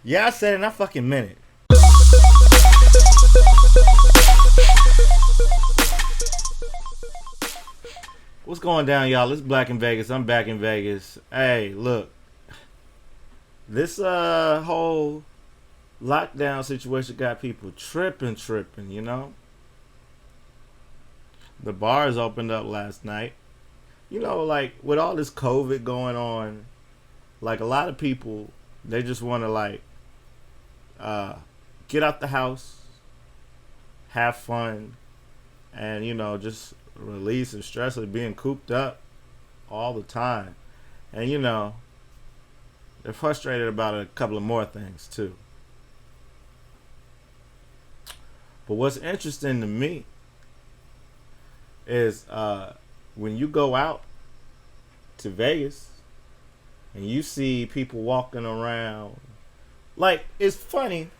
Yeah, I said it and I fucking meant it. What's going down, y'all? It's Black in Vegas. I'm back in Vegas. Hey, look. This whole lockdown situation got people tripping, you know? The bars opened up last night. You know, like with all this COVID going on, like a lot of people, they just want to uh get out the house, have fun, and just release the stress of being cooped up all the time. And they're frustrated about a couple of more things too. But what's interesting to me is when you go out to Vegas and you see people walking around, like it's funny.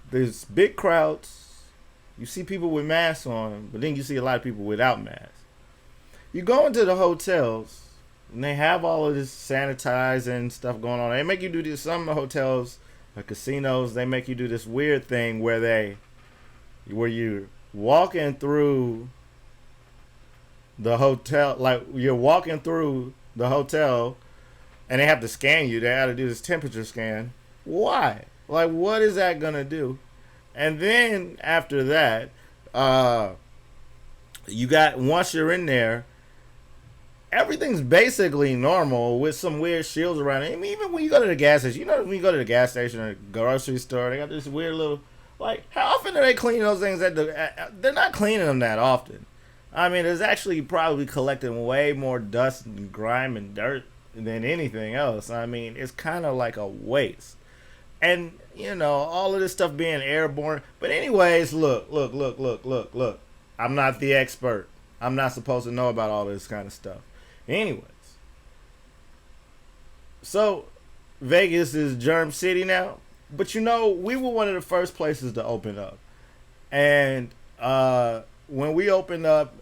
There's big crowds. You see people with masks on, but then you see a lot of people without masks. You go into the hotels and they have all of this sanitizing stuff going on. They make you do this. Some of the hotels, the casinos, they make you do this weird thing where you're walking through the hotel, like you're walking through the hotel, and they have to scan you. They have to do this temperature scan. Why? Like, what is that gonna do? And then after that, you got once you're in there, everything's basically normal with some weird shields around it. I mean, even when you go to the gas station, when you go to the gas station or the grocery store, they got this weird little, like, how often do they clean those things? They're not cleaning them that often. I mean, it's actually probably collecting way more dust and grime and dirt than anything else. I mean, it's kind of like a waste. And, all of this stuff being airborne. But anyways, look. I'm not the expert. I'm not supposed to know about all this kind of stuff. Anyways, so Vegas is Germ City now, but we were one of the first places to open up, and when we opened up,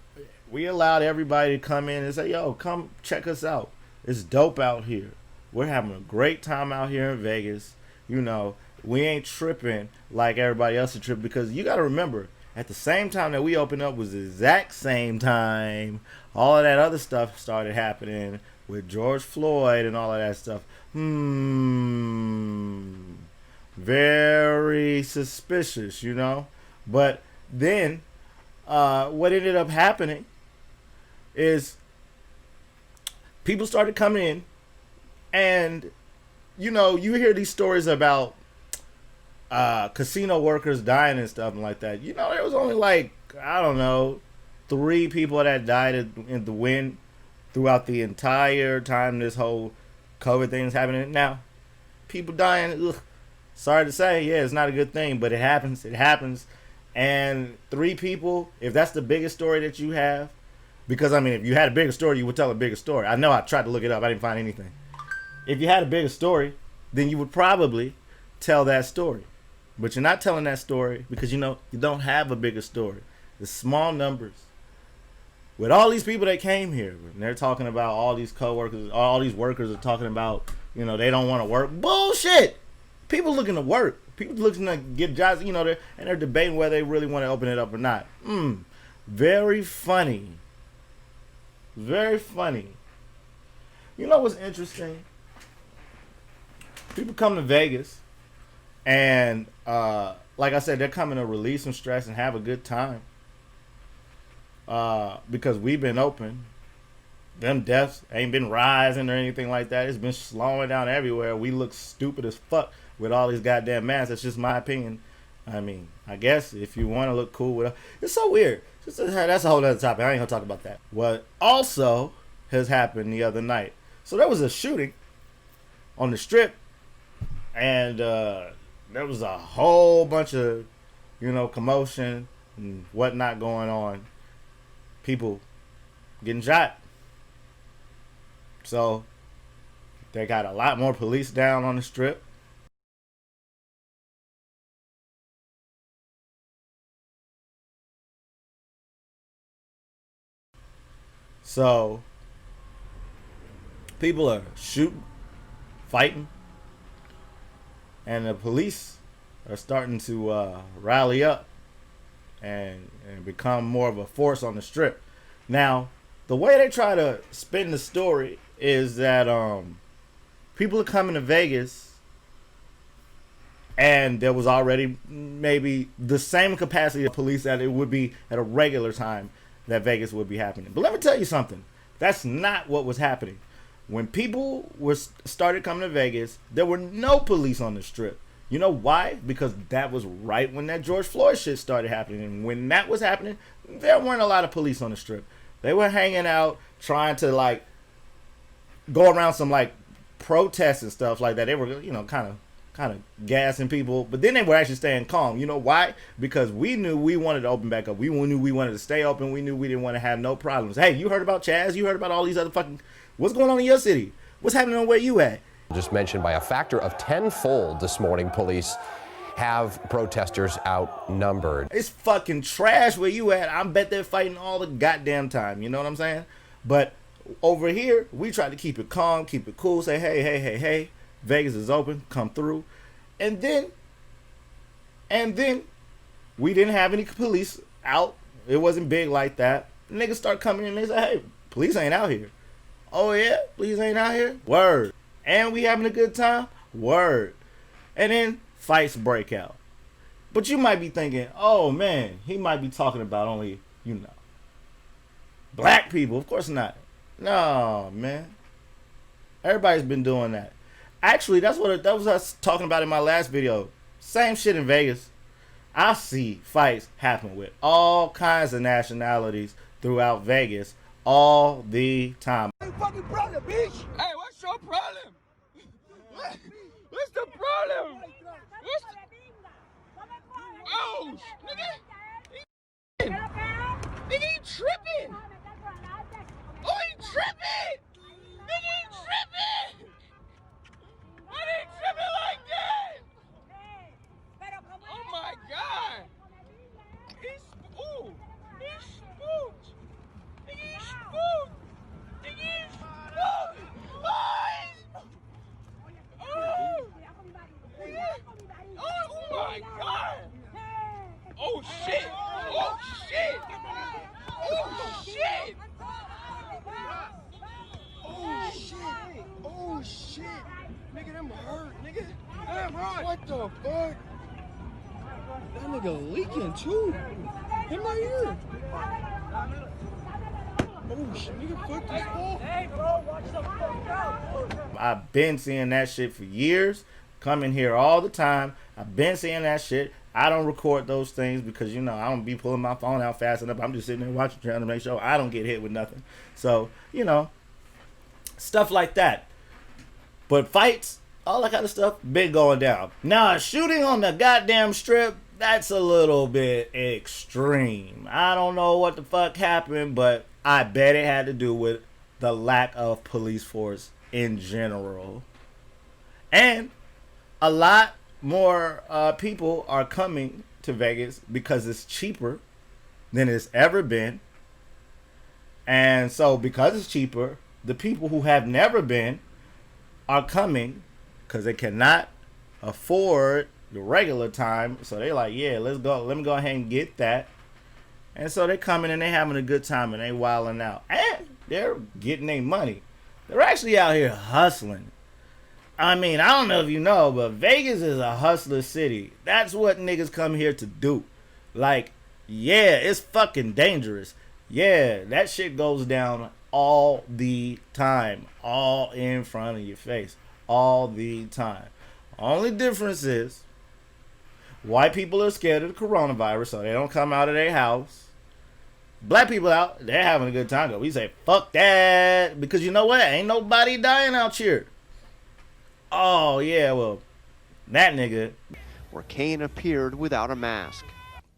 we allowed everybody to come in and say, "Yo, come check us out. It's dope out here. We're having a great time out here in Vegas. We ain't tripping like everybody else is tripping because you got to remember." At the same time that we opened up was the exact same time all of that other stuff started happening with George Floyd and all of that stuff. Very suspicious. But then what ended up happening is people started coming in and, you hear these stories about casino workers dying and stuff like that. There was only I don't know, 3 people that died in the wind throughout the entire time this whole COVID thing is happening. Now, people dying, ugh, sorry to say, yeah, it's not a good thing, but it happens. It happens. And 3 people, if that's the biggest story that you have, because I mean, if you had a bigger story, you would tell a bigger story. I know I tried to look it up. I didn't find anything. If you had a bigger story, then you would probably tell that story. But you're not telling that story because you don't have a bigger story. It's small numbers. With all these people that came here, and they're talking about all these coworkers, all these workers are talking about, they don't want to work. Bullshit! People looking to work. People looking to get jobs, they're debating whether they really want to open it up or not. Very funny. Very funny. You know what's interesting? People come to Vegas and like I said, they're coming to release some stress and have a good time. Because we've been open. Them deaths ain't been rising or anything like that. It's been slowing down everywhere. We look stupid as fuck with all these goddamn masks. That's just my opinion. I mean, I guess if you want to look cool with it. It's so weird. That's a whole other topic. I ain't gonna talk about that. What also has happened the other night. So there was a shooting on the strip. And there was a whole bunch of, commotion and whatnot going on. People getting shot. So they got a lot more police down on the strip. So people are shooting, fighting, and the police are starting to rally up and become more of a force on the strip. Now, the way they try to spin the story is that people are coming to Vegas, and there was already maybe the same capacity of police that it would be at a regular time that Vegas would be happening. But let me tell you something. That's not what was happening. When people started coming to Vegas, there were no police on the strip. You know why? Because that was right when that George Floyd shit started happening. And when that was happening, there weren't a lot of police on the strip. They were hanging out, trying to like go around some like protests and stuff like that. They were, you know, kind of gassing people, but then they were actually staying calm. You know why? Because we knew we wanted to open back up. We knew we wanted to stay open. We knew we didn't want to have no problems. Hey, you heard about Chaz? You heard about all these other fucking... What's going on in your city? What's happening on where you at? Just mentioned by a factor of tenfold this morning, police have protesters outnumbered. It's fucking trash where you at. I bet they're fighting all the goddamn time. You know what I'm saying? But over here, we try to keep it calm, keep it cool, say, hey, Vegas is open, come through. And then we didn't have any police out. It wasn't big like that. Niggas start coming in and they say, hey, police ain't out here. Oh yeah, police ain't out here? Word. And we having a good time? Word. And then fights break out. But you might be thinking, oh man, he might be talking about only, you know, black people. Of course not. No, man. Everybody's been doing that. Actually, that was us talking about in my last video. Same shit in Vegas. I see fights happen with all kinds of nationalities throughout Vegas all the time. Hey, fucking problem, bitch. Hey, what's your problem? What's the problem? Oh, nigga. Nigga, he tripping. Oh, he tripping. Nigga, he tripping. Why they tripping like that? Oh my God. He's spooked. He's spooked. Nigga, he's spooked. Nigga, he's spooked. Oh my God. Oh shit. Oh shit. Oh shit. Oh shit. Oh shit. Nigga, them hurt, nigga. Damn, what the fuck? That nigga leaking too. Him right here. Oh shit, nigga, fuck this ball. Hey, bro, watch the fuck out. I've been seeing that shit for years. Coming here all the time. I've been seeing that shit. I don't record those things because, you know, I don't be pulling my phone out fast enough. I'm just sitting there watching, trying to make sure I don't get hit with nothing. So, you know, stuff like that. But fights, all that kind of stuff, been going down. Now, shooting on the goddamn strip, that's a little bit extreme. I don't know what the fuck happened, but I bet it had to do with the lack of police force in general. And a lot more people are coming to Vegas because it's cheaper than it's ever been. And so because it's cheaper, the people who have never been are coming because they cannot afford the regular time. So they're like, yeah, let's go. Let me go ahead and get that. And so they're coming and they're having a good time and they wilding out. And they're getting their money. They're actually out here hustling. I mean, I don't know if you know, but Vegas is a hustler city. That's what niggas come here to do. Like, yeah, it's fucking dangerous. Yeah, that shit goes down all the time. All in front of your face. All the time. Only difference is white people are scared of the coronavirus, so they don't come out of their house. Black people out, they're having a good time. Though. We say, fuck that. Because you know what? Ain't nobody dying out here. Oh, yeah, well, that nigga. Where Kane appeared without a mask.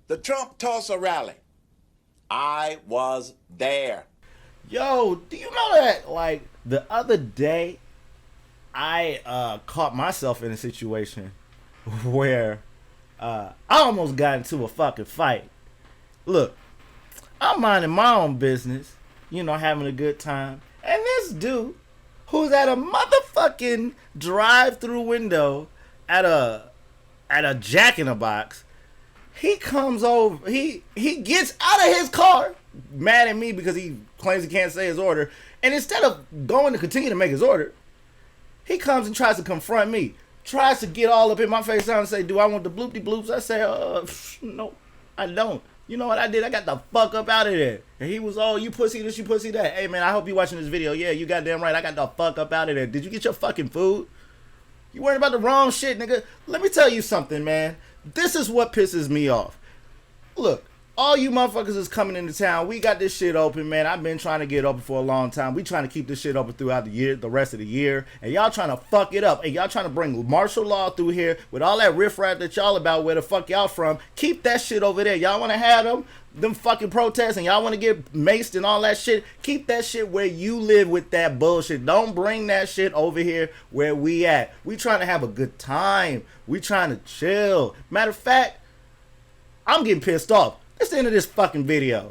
The Trump Tulsa rally. I was there. Yo, do you know that, like, the other day, I caught myself in a situation where I almost got into a fucking fight. Look, I'm minding my own business, you know, having a good time. And this dude, who's at a motherfucking drive-through window, at a Jack in the Box. He comes over, he gets out of his car, mad at me because he claims he can't say his order. And instead of going to continue to make his order, he comes and tries to confront me. Tries to get all up in my face and say, do I want the bloopty bloops? I say, no, I don't. You know what I did? I got the fuck up out of there. And he was, oh, you pussy this, you pussy that. Hey, man, I hope you watching this video. Yeah, you goddamn right. I got the fuck up out of there. Did you get your fucking food? You worried about the wrong shit, nigga. Let me tell you something, man. This is what pisses me off. Look, all you motherfuckers is coming into town. We got this shit open, man. I've been trying to get open for a long time. We trying to keep this shit open throughout the year, the rest of the year. And y'all trying to fuck it up. And y'all trying to bring martial law through here with all that riffraff that y'all about where the fuck y'all from. Keep that shit over there. Y'all want to have them fucking protests and y'all want to get maced and all that shit. Keep that shit where you live with that bullshit. Don't bring that shit over here where we at. We trying to have a good time. We trying to chill. Matter of fact, I'm getting pissed off. That's the end of this fucking video.